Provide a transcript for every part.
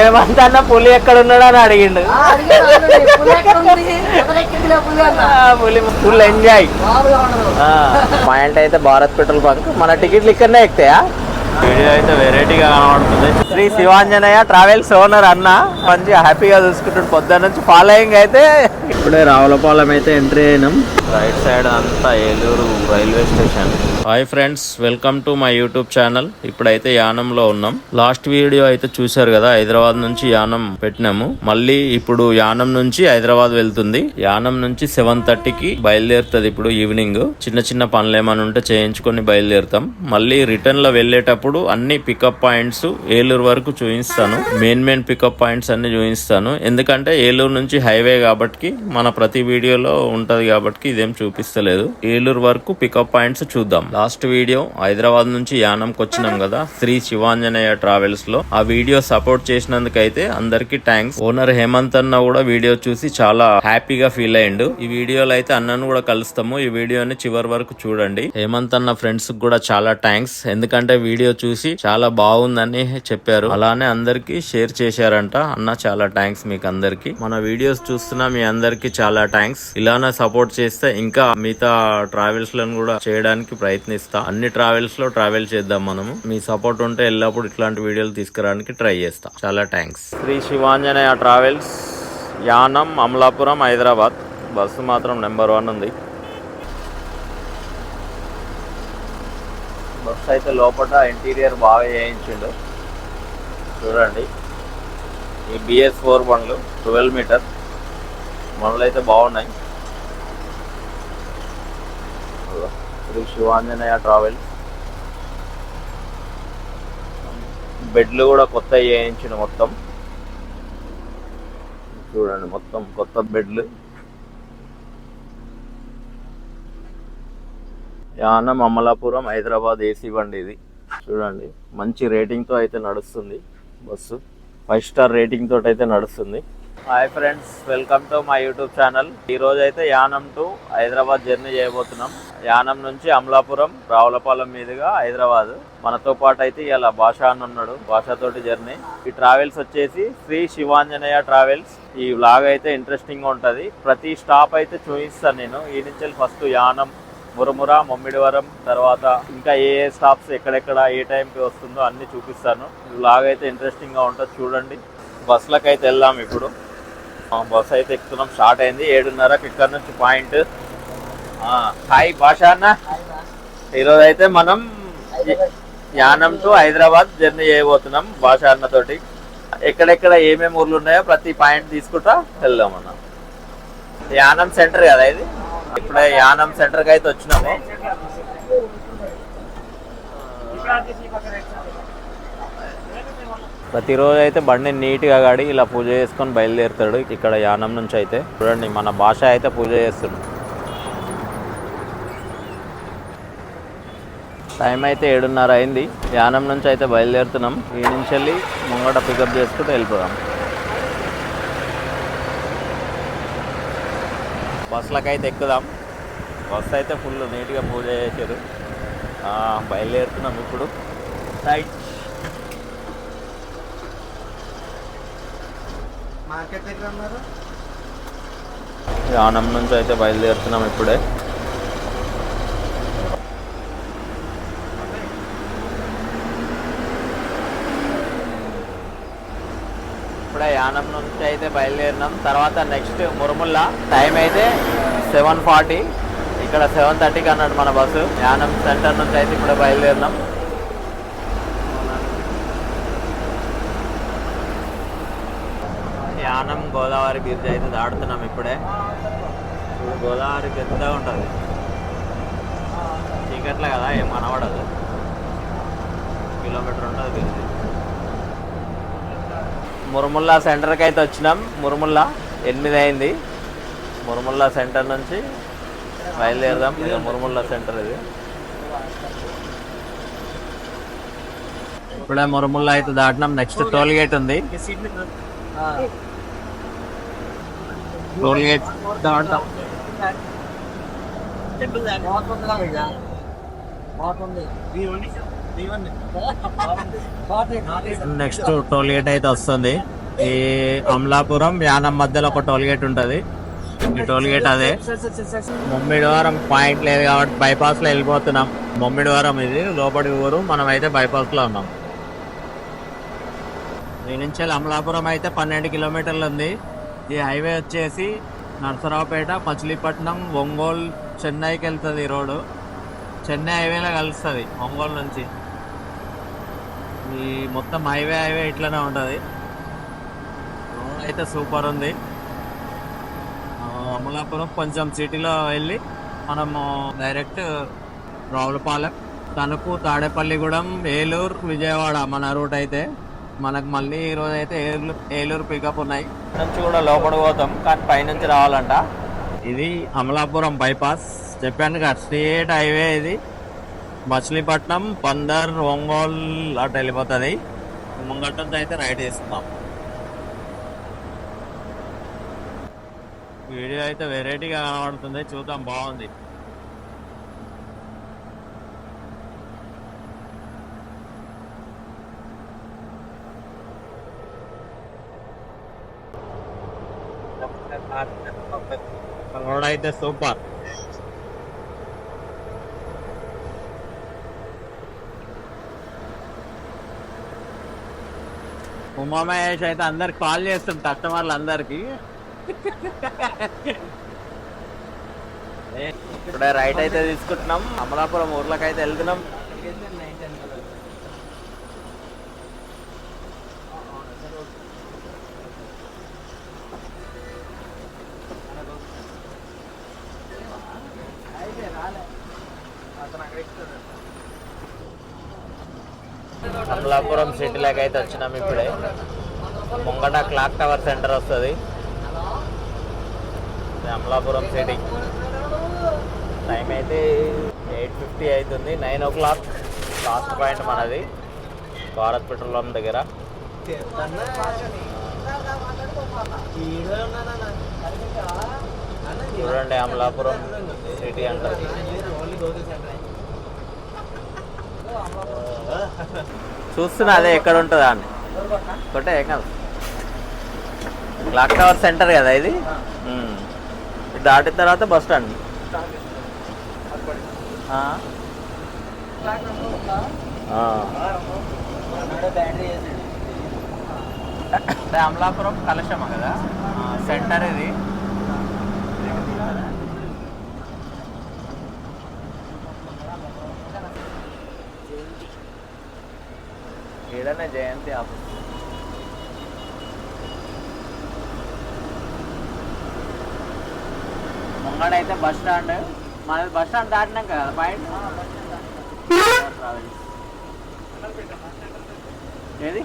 హేమంత్ అన్న పులి ఎక్కడ ఉన్నాడు అని అడిగిండు. పులి ఫుల్ ఎంజాయ్. పాయింట్ అయితే భారత్ పెట్రోల్ బంక్. మన టికెట్లు ఇక్కడనే ఎక్కుతాయా? వీడియో అయితే వెరైటీగా కనబడుతుంది. శ్రీ శివాంజనేయ ట్రావెల్స్ ఓనర్ అన్న మంచిగా హ్యాపీగా చూసుకుంటాడు పొద్దున్న నుంచి. ఫాలోయింగ్ అయితే ఇప్పుడే రావులపాలెం అయితే ఎంట్రీ అయినాం. రైట్ సైడ్ అంతా Eluru railway station. Hi friends, welcome to my YouTube channel. ఇప్పుడైతే యానంలో ఉన్నాం. లాస్ట్ వీడియో అయితే చూశారు కదా, హైదరాబాద్ నుంచి యానం పెట్టినాము. మళ్ళీ ఇప్పుడు యానం నుంచి హైదరాబాద్ వెళ్తుంది. యానం నుంచి 7:30కి బయలుదేరుతుంది. ఇప్పుడు ఈవినింగ్ చిన్న చిన్న పనులు ఏమైనా ఉంటే చేయించుకొని బయలుదేరుతాం. మళ్ళీ రిటర్న్ లో వెళ్ళేటప్పుడు అన్ని పికప్ పాయింట్స్ ఏలూరు వరకు చూపిస్తాను. మెయిన్ పికప్ పాయింట్స్ అన్ని చూపిస్తాను. ఎందుకంటే ఏలూరు నుంచి హైవే కాబట్టి మన ప్రతి వీడియోలో ఉంటది కాబట్టి ఇదేం చూపిస్తలేదు. ఏలూరు వరకు పికప్ పాయింట్స్ చూద్దాం. లాస్ట్ వీడియో హైదరాబాద్ నుంచి యానంకి వచ్చినాం కదా, శ్రీ శివాంజనేయ ట్రావెల్స్ లో. ఆ వీడియో సపోర్ట్ చేసినందుకైతే అందరికి థ్యాంక్స్. ఓనర్ హేమంత్ అన్న కూడా వీడియో చూసి చాలా హ్యాపీగా ఫీల్ అయ్యిండు. ఈ వీడియోలో అయితే అన్నను కూడా కలుస్తాము. ఈ వీడియోని చివరి వరకు చూడండి. హేమంత్ అన్న ఫ్రెండ్స్ కూడా చాలా థ్యాంక్స్. ఎందుకంటే వీడియో చూసి చాలా బాగుందని చెప్పారు. అలానే అందరికి షేర్ చేశారంట. అన్న చాలా థ్యాంక్స్ మీకు అందరికి. మన వీడియోస్ చూస్తున్న మీ అందరికి చాలా థ్యాంక్స్. ఇలానే సపోర్ట్ చేస్తే ఇంకా మిగతా ట్రావెల్స్ లను కూడా చేయడానికి ప్రయత్నిస్తా. అన్ని ట్రావెల్స్ లో ట్రావెల్ చేద్దాం మనము. మీ సపోర్ట్ ఉంటే ఎల్లప్పుడు ఇట్లాంటి వీడియోలు తీసుకురావడానికి ట్రై చేస్తా. చాలా thanks. Shri Sivanjaneya travels Yanam Amalapuram Hyderabad. Bus మాత్రం నెంబర్ 1 ఉంది. బస్సు అయితే లోపల ఇంటీరియర్ బాగా చేయించిండు చూడండి. ఈ BS4 బండ్లు 12 మీటర్ బండ్లు అయితే బాగున్నాయి. శ్రీ శివాంజనేయ ట్రావెల్స్. బెడ్లు కూడా కొత్త చేయించిన మొత్తం చూడండి. మొత్తం కొత్త బెడ్లు. యానం అమలాపురం హైదరాబాద్ ఏసీ బండి ఇది చూడండి. మంచి రేటింగ్ తో అయితే నడుస్తుంది బస్సు. 5 స్టార్ రేటింగ్ తోటి అయితే నడుస్తుంది. Hi friends, welcome to my YouTube channel. ఈ రోజు అయితే యానం టు హైదరాబాద్ జర్నీ చేయబోతున్నాం. యానం నుంచి అమలాపురం రావులపాలెం మీదుగా హైదరాబాద్. మనతో పాటు అయితే ఇలా భాషా అని ఉన్నాడు. భాషతోటి జర్నీ. ఈ ట్రావెల్స్ వచ్చేసి శ్రీ శివాంజనేయ ట్రావెల్స్. ఈ వ్లాగ్ అయితే ఇంట్రెస్టింగ్ గా ఉంటది. ప్రతి స్టాప్ అయితే చూపిస్తాను నేను. ఈ నుంచి ఫస్ట్ యానం, మురముర, ముమ్మిడివరం, తర్వాత ఇంకా ఏ స్టాప్స్ ఎక్కడెక్కడ ఏ టైంకి వస్తుందో అన్ని చూపిస్తాను. వ్లాగ్ అయితే ఇంట్రెస్టింగ్ గా ఉంటుంది చూడండి. బస్సులకు అయితే వెళ్దాం ఇప్పుడు. బస్ అయితే ఎక్కుతున్నాం. స్టార్ట్ అయింది 7:30కి ఇక్కడ నుంచి పాయింట్. హాయ్ భాషా అన్న. ఈరోజు అయితే మనం యానం టు హైదరాబాద్ జర్నీ చేయబోతున్నాం భాషా అన్న తోటి. ఎక్కడెక్కడ ఏమేమి ఊర్లు ఉన్నాయో ప్రతి పాయింట్ తీసుకుంటా వెళ్దాం అన్న. యానం సెంటర్ కదా ఇది. ఇప్పుడే యానం సెంటర్కి అయితే వచ్చినాము. ప్రతిరోజు అయితే బండి నీట్గా గాడి ఇలా పూజ చేసుకొని బయలుదేరుతాడు. ఇక్కడ యానం నుంచి అయితే చూడండి, మన భాష అయితే పూజ చేస్తుంది. టైం అయితే 7:30 అయింది. యానం నుంచి అయితే బయలుదేరుతున్నాం. ఈ నుంచి వెళ్ళి ముంగట పికప్ చేసుకుంటూ వెళ్ళిపోదాం. బస్సులకు అయితే ఎక్కుదాం. బస్సు అయితే ఫుల్ నీట్గా పూజ చేశారు. బయలుదేరుతున్నాం ఇప్పుడు. రైట్. యానం నుంచి అయితే బయలుదేరుతున్నాం ఇప్పుడే. ఇప్పుడే యానం నుంచి అయితే బయలుదేరినాం. తర్వాత నెక్స్ట్ మురముల్లా. టైం అయితే 7:40. ఇక్కడ 7:30కి అన్నాడు మన బస్సు. యానం సెంటర్ నుంచి అయితే ఇప్పుడే బయలుదేరినాం. యానం గోదావరి బ్రిడ్జ్ అయితే దాడుతున్నాం ఇప్పుడే. గోదావరి పెద్దగా ఉంటుంది. చీకట్లే కదా, ఏం కనబడదు. కిలోమీటర్ ఉంటుంది బ్రిడ్జ్. మురముల్లా సెంటర్కి అయితే వచ్చినాం. మురముల్లా 8 అయింది. మురముల్లా సెంటర్ నుంచి బయలుదేరదాం. ఇది మురముల్లా సెంటర్. ఇది ఇప్పుడే మురముల్లా అయితే దాటినాం. నెక్స్ట్ టోల్ గేట్ ఉంది. టోల్ గేట్ దాటాం. నెక్స్ట్ టోల్ గేట్ అయితే వస్తుంది. ఈ అమలాపురం యానం మధ్యలో ఒక టోల్ గేట్ ఉంటుంది. ఈ టోల్ గేట్ అదే. ముమ్మిడివారం పాయింట్ లేదు కాబట్టి బైపాస్ లో వెళ్ళిపోతున్నాం. ముమ్మిడివారం ఇది లోపలి ఊరు, మనం అయితే బైపాస్ లో ఉన్నాం. దీని నుంచి అమలాపురం అయితే 12 కిలోమీటర్లు ఉంది. ఈ హైవే వచ్చేసి నరసరావుపేట, మచిలీపట్నం, ఒంగోలు, చెన్నైకి వెళ్తుంది. ఈ రోడ్డు చెన్నై హైవేలో కలుస్తుంది ఒంగోలు నుంచి. ఈ మొత్తం హైవే ఇట్లనే ఉంటుంది. రోడ్ అయితే సూపర్ ఉంది. అమలాపురం కొంచెం సిటీలో వెళ్ళి మనము డైరెక్ట్ రావులపాలెం, తణుకు, తాడేపల్లిగూడెం, ఏలూరు, విజయవాడ మన రూట్ అయితే. మనకు మళ్ళీ ఈరోజు అయితే ఏలూరు పికప్ ఉన్నాయి. నుంచి కూడా లోపలికి పోతాం, కానీ పైనుంచి రావాలంట. ఇది అమలాపురం బైపాస్ చెప్పాను కదా, స్ట్రేట్ హైవే ఇది. మచిలీపట్నం, పందర్, ఒంగోలు అటు వెళ్ళిపోతుంది. ముంగట్టు అయితే రైట్ చేస్తున్నాం. వీడియో అయితే వెరైటీగా కనబడుతుంది, చూద్దాం. బాగుంది. రోడ్ అయితే సూపర్. ఉమామహేష్ అయితే అందరికి కాల్ చేస్తాం, కస్టమర్లు అందరికి. ఇప్పుడే రైట్ అయితే తీసుకుంటున్నాం, అమలాపురం ఊర్లోకి అయితే వెళ్తున్నాం. అమలాపురం సిటీలోకి అయితే వచ్చినాం ఇప్పుడే. ముంగట క్లాక్ టవర్ సెంటర్ వస్తుంది. అమలాపురం సిటీ. టైం అయితే 8:50 అవుతుంది. 9 o'clock లాస్ట్ పాయింట్ మనది, భారత్ పెట్రోల్ పంప్ దగ్గర. చూడండి అమలాపురం సిటీ అంటారు. చూస్తున్నా అదే ఎక్కడ ఉంటుందా అని. ఒకటే ఏం కాదు, క్లాక్ టవర్ సెంటర్ కదా ఇది. దాటిన తర్వాత బస్ స్టాండ్. అమలాపురం కలశమ్మ కదా సెంటర్ ఇది. ఈడనే జయంతి ఆఫీస్. ముంగడైతే బస్ స్టాండ్. మనది బస్ స్టాండ్ దాటినాం కదా పాయింట్. ఏది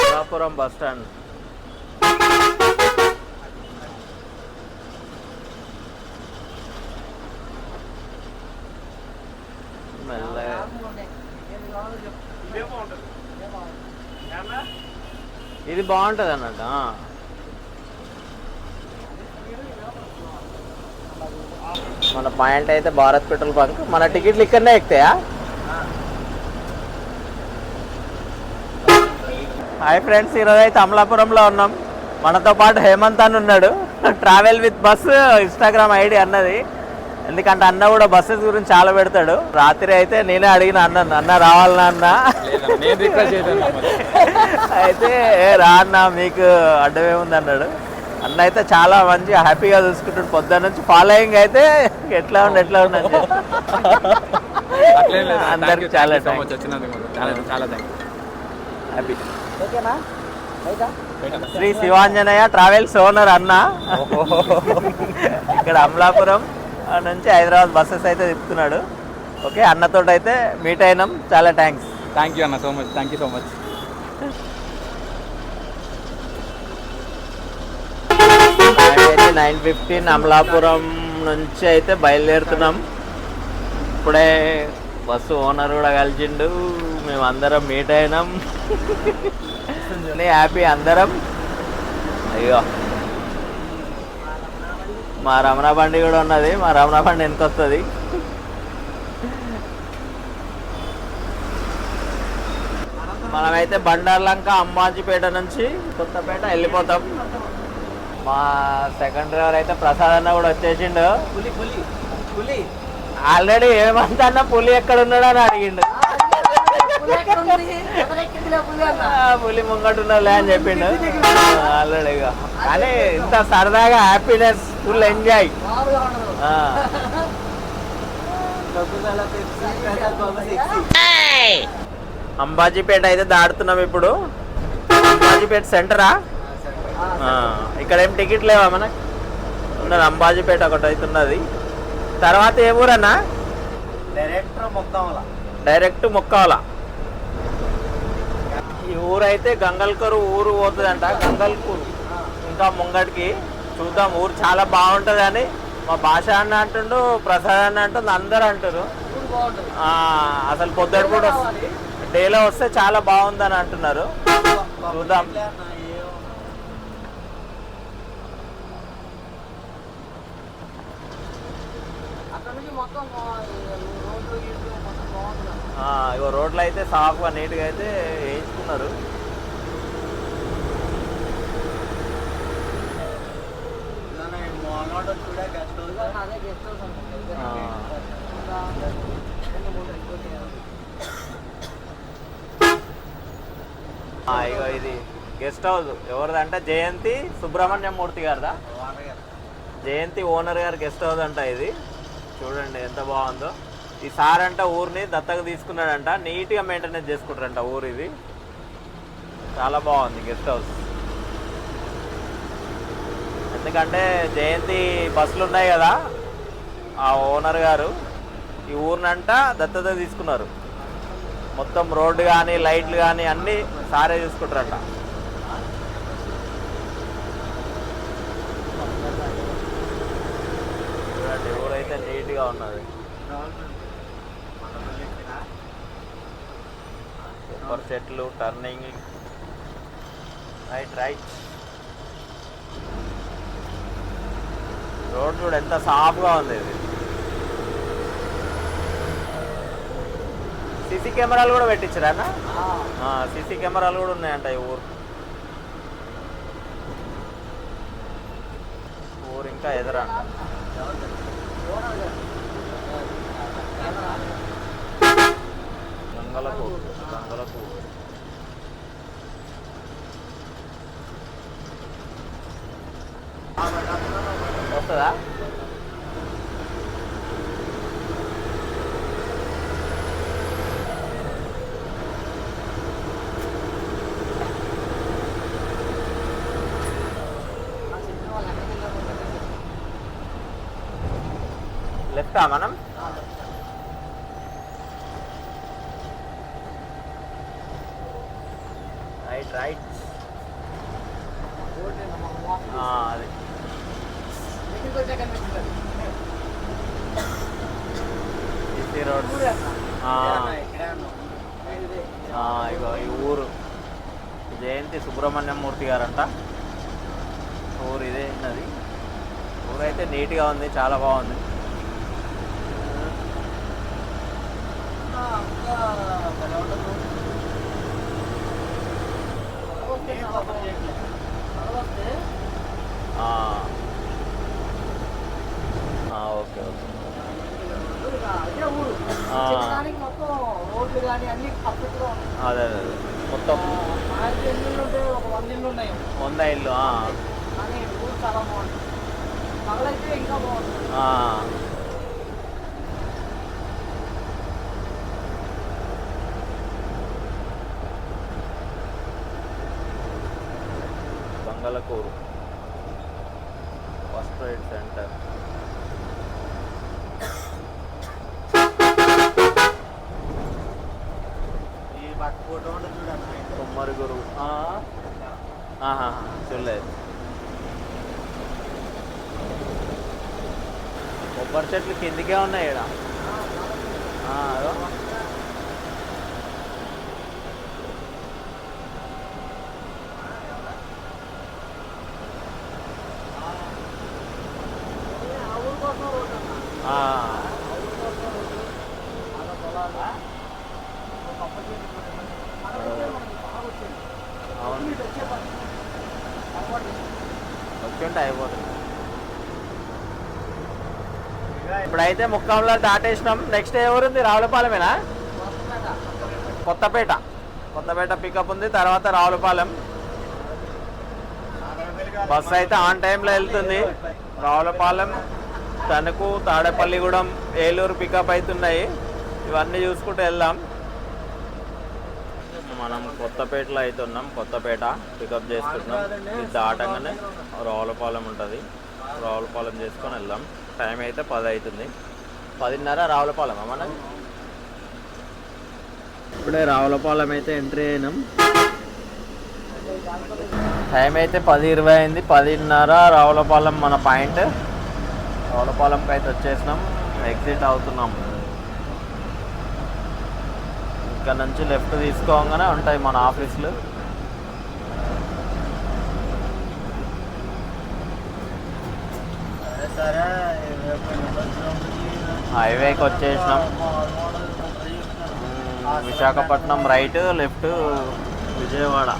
అమలాపురం బస్ స్టాండ్. ఇది బాగుంటుంది అన్నట్టు. మన పాయింట్ అయితే భారత్ పెట్రోల్ బంక్. మన టికెట్లు ఇక్కడనే ఎక్కుతాయా? హాయ్ ఫ్రెండ్స్, ఈరోజు అయితే అమలాపురంలో ఉన్నాం. మనతో పాటు హేమంత్ అని ఉన్నాడు. Travel with bus Instagram ID అన్నది. ఎందుకంటే అన్న కూడా బస్సెస్ గురించి చాలా పెడతాడు. రాత్రి అయితే నేనే అడిగిన అన్న రావాలన్నా అన్న. అయితే రా అన్న, మీకు అడ్డమేముంది అన్నాడు. అన్న అయితే చాలా మంచి హ్యాపీగా చూసుకుంటాడు. పొద్దున్న నుంచి ఫాలోయింగ్ అయితే ఎట్లా ఉంది అందరికి చాలా happy. Shri Sivanjaneya travels owner అన్న. ఇక్కడ అమలాపురం నుంచి హైదరాబాద్ బస్సెస్ అయితే తిప్పుతున్నాడు. ఓకే, అన్నతో అయితే మీట్ అయినాం. చాలా థ్యాంక్స్. థ్యాంక్ యూ అన్న, so much. Thank you so much. అయితే 9:15 అమలాపురం నుంచి అయితే బయలుదేరుతున్నాం. ఇప్పుడే బస్సు ఓనర్ కూడా కలిసిండు, మేమందరం మీట్ అయినాం. హ్యాపీ అందరం. అయ్యో, మా రమణ బండి కూడా ఉన్నది. మా రమణ బండి ఎంత వస్తుంది? మనమైతే బండార్లంక అంబాజీపేట నుంచి కొత్తపేట వెళ్ళిపోతాం. మా సెకండ్ డ్రైవర్ అయితే ప్రసాద్ అన్న కూడా వచ్చేసిండు. ఆల్రెడీ ఏమంతన్నా పులి ఎక్కడ ఉన్నాడు అని అడిగిండు. పులి ముంగట్టున్నలే అని చెప్పిండు ఆల్రెడీ. కానీ ఇంత సరదాగా హ్యాపీనెస్ ఫుల్ ఎంజాయ్. అంబాజీపేట అయితే దాడుతున్నాం ఇప్పుడు. అంబాజీపేట సెంటరా? ఇక్కడ ఏం టికెట్ లేవా మనకి? ఉన్నది అంబాజీపేట ఒకటి అయితే ఉన్నది. తర్వాత ఏ ఊరన్నా? డైరెక్ట్ మొక్కవల. ఈ ఊరైతే గంగల్కరు ఊరు పోతుందంట. గంగల్కూరు ఇంకా ముంగటికి చూద్దాం. ఊరు చాలా బాగుంటుంది అని మా భాష అన్న అంటుండు, ప్రసాద్ అన్న అంటుంది, అందరు అంటారు. అసలు పొద్దుడు కూడా డేలో వస్తే చాలా బాగుందని అంటున్నారు. చూద్దాం. ఇగో రోడ్లు అయితే సాఫ్గా నీట్గా అయితే వేయించుకున్నారు. ఇగో ఇది గెస్ట్ హౌస్ ఎవరిదంటే జయంతి సుబ్రహ్మణ్యం మూర్తి గారిదా? జయంతి ఓనర్ గారు గెస్ట్ హౌస్ అంట ఇది. చూడండి ఎంత బాగుందో. ఈ సార్ అంట ఊరిని దత్తగా తీసుకున్నాడంట. నీట్గా మెయింటెనెన్స్ చేసుకుంటారంట ఊరు. ఇది చాలా బాగుంది గెస్ట్ హౌస్. ఎందుకంటే జయంతి బస్సులు ఉన్నాయి కదా, ఆ ఓనర్ గారు ఈ ఊరినంట దత్తత తీసుకున్నారు. మొత్తం రోడ్డు కానీ లైట్లు కానీ అన్నీ సారే చూసుకుంటారంట. చూడండి ఊరైతే నీట్గా ఉన్నది. సూపర్ చెట్లు, టర్నింగ్, రైట్. రోడ్ చూడు ఎంత సాఫ్గా ఉంది. ఇది సీసీ కెమెరాలు కూడా పెట్టించారా అన్న? సీసీ కెమెరాలు కూడా ఉన్నాయంట ఈ ఊరు ఇంకా ఎదురా. గంగలకు వస్తుందా? లెఫ్టా మనం? రైట్. అది సిటీ రోడ్. ఇగో ఈ ఊరు జయంతి సుబ్రహ్మణ్యం మూర్తి గారంట ఊరు. ఇదే ఉన్నది. ఊరైతే నీట్గా ఉంది, చాలా బాగుంది. ఓకే. అదే మొత్తం 100 ఇల్లు. Gangalakuru first aid centre. కుమ్మరుగురు చూడలేదు. కొబ్బరి చెట్లు కిందికే ఉన్నాయి ఇక్కడ. అవును వచ్చుంటే అయిపోతుంది. ఇప్పుడైతే ముక్కంలో దాటేసినాం. నెక్స్ట్ ఎవరుంది? రావులపాలెమేనా? కొత్తపేట. కొత్తపేట పికప్ ఉంది, తర్వాత రావులపాలెం. బస్ అయితే ఆన్ టైంలో వెళ్తుంది. రావులపాలెం, తణుకు, తాడేపల్లిగూడెం, ఏలూరు పికప్ అవుతున్నాయి. ఇవన్నీ చూసుకుంటూ వెళ్దాం. మనం కొత్తపేటలో అయితే ఉన్నాం. కొత్తపేట పికప్ చేసుకుంటున్నాం. ఇది దాటంగానే రావులపాలెం ఉంటుంది. రావులపాలెం చేసుకొని వెళ్దాం. టైం అయితే 10 అవుతుంది. 10:30 రావులపాలెం మనం ఇప్పుడే రావులపాలెం అయితే ఎంట్రీ అయినాం. టైం అయితే 10:20 అయింది. 10:30 రావులపాలెం మన పాయింట్. రావులపాలెంకి అయితే వచ్చేసినాం. ఎగ్జిట్ అవుతున్నాం. ఇక్కడ నుంచి లెఫ్ట్ తీసుకోగానే ఉంటాయి మన ఆఫీసులు. హైవేకి వచ్చేసినాం. Visakhapatnam right, left Vijayawada.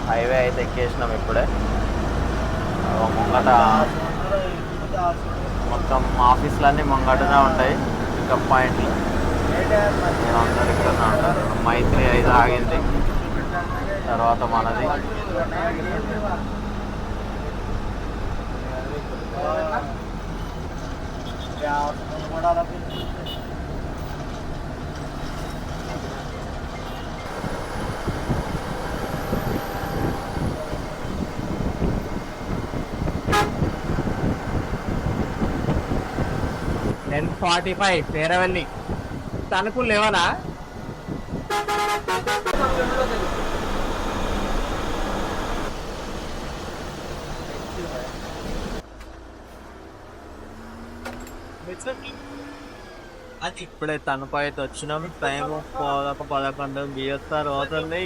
Highway అయితే ఎక్కేసినాం ఇప్పుడే. ముంగట మొత్తం ఆఫీసులన్నీ ముంగటనే ఉంటాయి. పికప్ పాయింట్లు అందరు ఇక్కడనే ఉంటారు. మైత్రి అయితే ఆగింది, తర్వాత మనది. $10:45 పేరవల్లి. తణుకు లేవనా? అది ఇప్పుడే తణుకు అయితే వచ్చినాం. టైం 11 బిఎస్ఆర్ అవుతుంది.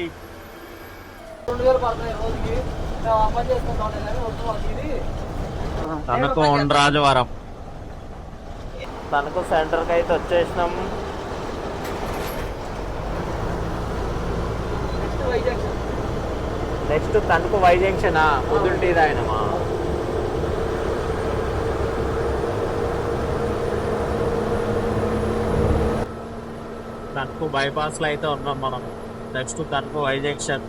తణుకు ఉండ్రాజవరం. తణుకు సెంటర్కి అయితే వచ్చేసినాం. నెక్స్ట్ తణుకు వై జంక్షనా? పొద్దుంటి దాయనమా? తణుకు బైపాస్లో అయితే ఉన్నాం మనం. Next Tanuku Y junction.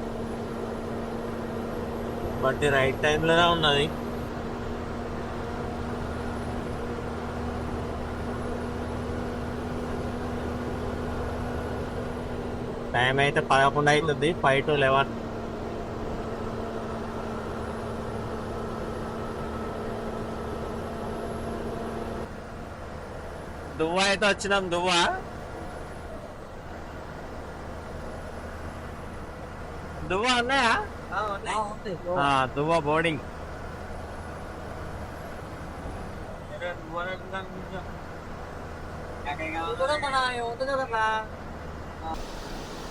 But right టైంలోనే ఉన్నది. టైం అయితే 11 అవుతుంది. 5 to 11. దువ్వ అయితే వచ్చినాం. దువ్వ ఉన్నాయా? దువ్వ బోర్డింగ్.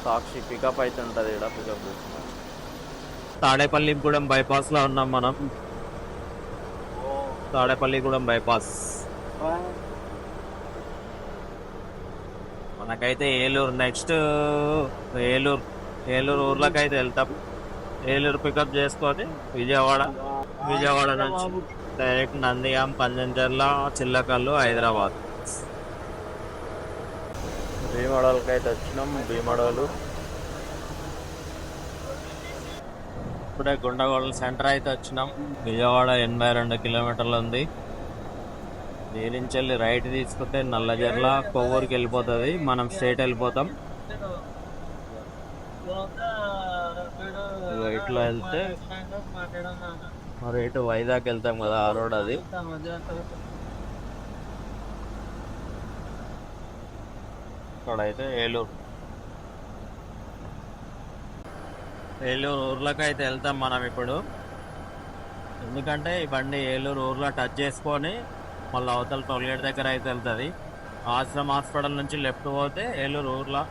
సాక్షి పికప్ అయితే ఉంటుంది ఇక్కడ. పికప్ తాడేపల్లిగూడెం బైపాస్లో ఉన్నాం మనం. తాడేపల్లిగూడెం బైపాస్. మనకైతే ఏలూరు. నెక్స్ట్ ఏలూరు ఊర్లోకి అయితే వెళ్తాం. ఏలూరు పికప్ చేసుకొని విజయవాడ నుంచి డైరెక్ట్ నందిగాం, పంజంచర్ల, చిల్లకల్లు, హైదరాబాద్. భీమడోలకి అయితే వచ్చినాం. భీమడోలు ఇప్పుడే గుండగోళ సెంటర్ అయితే వచ్చినాం. విజయవాడ 82 కిలోమీటర్లు ఉంది. దీని నుంచి వెళ్ళి రైట్ తీసుకుంటే నల్లజర్ల, కొవ్వూరుకి వెళ్ళిపోతుంది. మనం స్ట్రైట్ వెళ్ళిపోతాం. ఇట్లా వెళ్తే మరి ఇటు వైజాగ్ వెళ్తాం కదా, ఆ రోడ్ అది. ఇక్కడైతే ఏలూరు ఊర్లోకి అయితే వెళ్తాం మనం ఇప్పుడు. ఎందుకంటే ఈ బండి ఏలూరు ఊర్లో టచ్ చేసుకొని మళ్ళీ అవతల టోల్గేట్ దగ్గర అయితే వెళ్తుంది. ఆశ్రమ్ హాస్పిటల్ నుంచి లెఫ్ట్ పోతే ఏలూరు ఊర్లో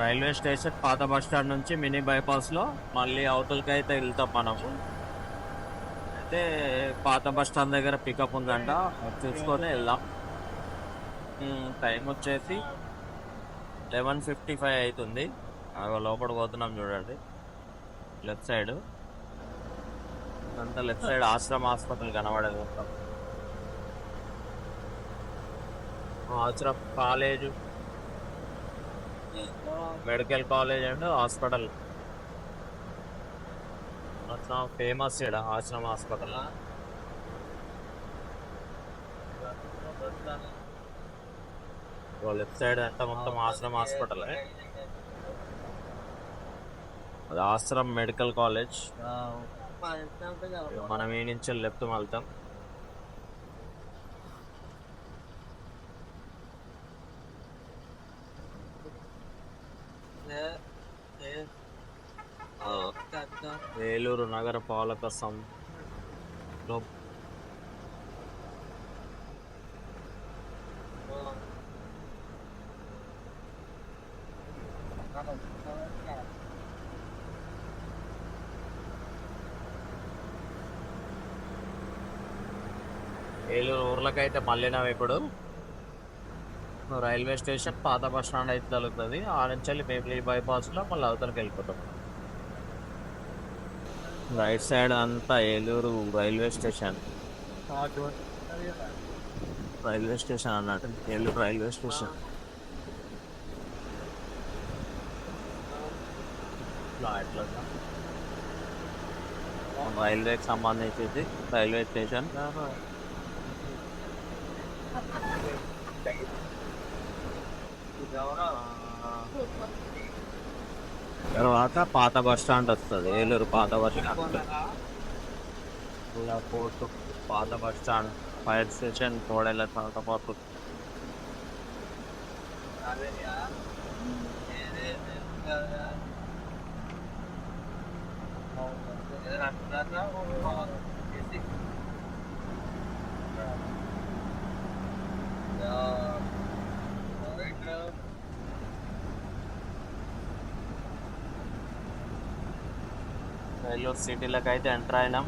రైల్వే స్టేషన్, పాత బస్ స్టాండ్ నుంచి మినీ బైపాస్లో మళ్ళీ అవతలకి అయితే వెళ్తాం మనము. అయితే పాత బస్ స్టాండ్ దగ్గర పికప్ ఉందంట, చూసుకొని వెళ్దాం. టైం వచ్చేసి 11:55 అవుతుంది. లోపల పోతున్నాం చూడండి. లెఫ్ట్ సైడ్ అంతా లెఫ్ట్ సైడ్ ఆశ్రమ హాస్పిటల్ కనబడేది మొత్తం. ఆశ్రమ college, medical college and hospital famous ఇక్కడ ఆశ్రమ హాస్పిటల్. లెఫ్ట్ సైడ్ అంతా మొత్తం ఆశ్రమ హాస్పిటల్. అది ఆశ్రమ్ మెడికల్ కాలేజ్. మనం ఈ నుంచి లెఫ్ట్ వెళ్తాం. ఏలూరు నగర పాలక సంస్థ ఏలూరు ఊర్లకైతే మళ్ళీనాం. ఇప్పుడు రైల్వే స్టేషన్ పాత బస్ స్టాండ్ అయితే తగులుతుంది. ఆ నుంచి మేబీ బైపాస్లో మళ్ళీ అవతలకి వెళ్ళిపోతాం. రైట్ సైడ్ అంతా Eluru railway station. Railway station అన్నట్టు ఏలూరు రైల్వే స్టేషన్. రైల్వేకి సంబంధించి రైల్వే స్టేషన్. తర్వాత పాత బస్ స్టాండ్ వస్తుంది. ఏలూరు పాత బస్ స్టాండ్, పోర్టు, పాత bus stand, fire station, Kodela తర్వాత పోర్టు. ఏలూరు సిటీలోకి అయితే ఎంటర్ అయినాం.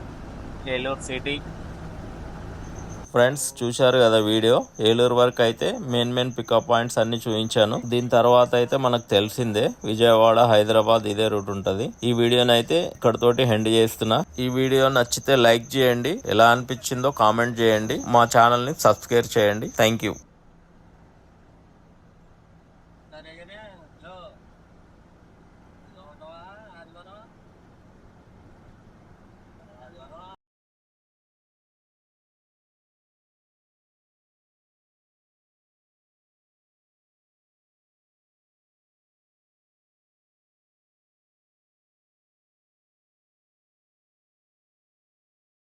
ఏలూరు సిటీ ఫ్రెండ్స్ చూశారు కదా వీడియో. ఏలూరు వరకు అయితే మెయిన్ పికప్ పాయింట్స్ అన్ని చూపించాను. దీని తర్వాత అయితే మనకు తెలిసిందే విజయవాడ, హైదరాబాద్ ఇదే రూట్ ఉంటది. ఈ వీడియోని అయితే ఇక్కడతోటి ఎండ్ చేస్తున్నా. ఈ వీడియో నచ్చితే లైక్ చేయండి, ఎలా అనిపించిందో కామెంట్ చేయండి, మా ఛానల్ ని సబ్స్క్రైబ్ చేయండి. Thank you.